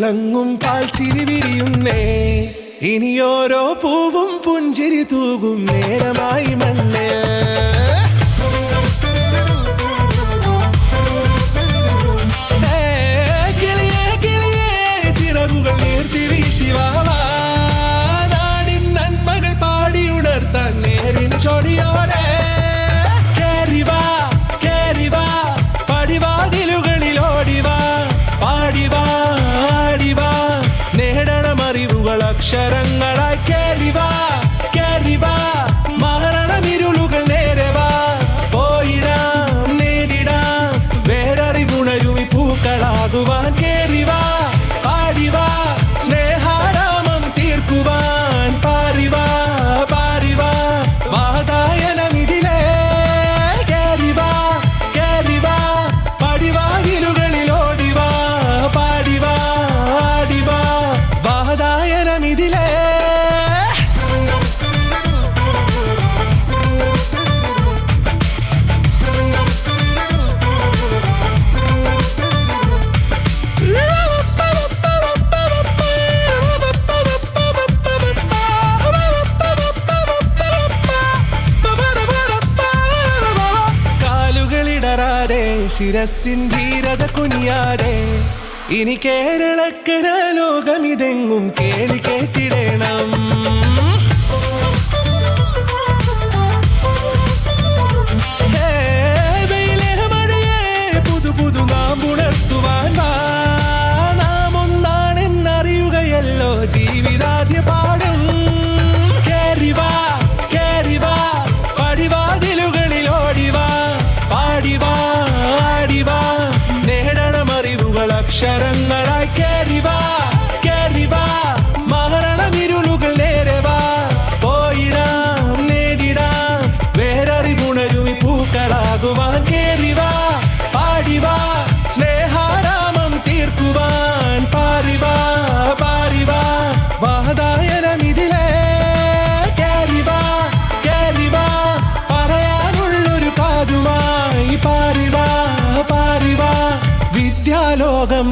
തിളങ്ങും പാൽച്ചിരി വിരിയുന്നേ ഇനിയോരോ പൂവും പുഞ്ചിരി തൂകും നേരമായി മണ്ണേ കിളിയേ കിളിയേ ചിറകുകൾ നീർത്തി വീശിവാവാ നാടിൻ നന്മകൾ പാടിയുണർത്താൻ നേരിൻ ചൊടിയോടെ കേറിവാ കേറിവാ പടിവാതിലുകളിൽ ഓടിവാ പാടിവാ ആടിവാ നേടണം അറിവുകൾ അക്ഷരങ്ങളായി കേറിവാ കേറിവാ മരണമിരുളുകൾ നേരവാ പോയിടാം നേടിടാം വേററിവുണരുമി പൂക്കളാകുവാൻ കേറിവാ പാടിവാ സ്നേഹാരാമം തീർക്കുവാൻ പാറിവാ പാറിവാ വാതായനമിതിലേ കേറിവാ കേറിവാ പടിവാതിലുകളിൽ ഓടിവാ പാടിവാ ആടിവാ വാതായനമിതിലേ ശിരസിൻ ധീരത കുനിയാടെ ഇനി കേരളക്കര ലോകമിതെങ്ങും കേളി കേട്ടിടണം പുതു പുതു നാമ്പുണർത്തുവാൻ നാം ഒന്നാണെന്നറിയുകയല്ലോ ജീവിതാദ്യ പാഠം കേറിവാ കേറിവാ പടിവാതിലുകളിൽ ഓടിവാ പാടിവാ ആടിവാ നേടണം അറിവുകൾ അക്ഷരങ്ങളായി കേറിവാ കേറിവാ മരണമിരുളുകൾ നേരവാ പോയിടാം നേടിടാം വേററിവുണരുമി പൂക്കളാകുവാൻ കേറിവാ പാടിവാ സ്നേഹാരാമം തീർക്കുവാൻ പാറിവാ പാറിവാ വാതായനമിതിലേ കേറിവാ കേറിവാ പറയാനുള്ളൊരു കാതുമായി പാറിവാ പാറിവാ വിദ്യാലോകം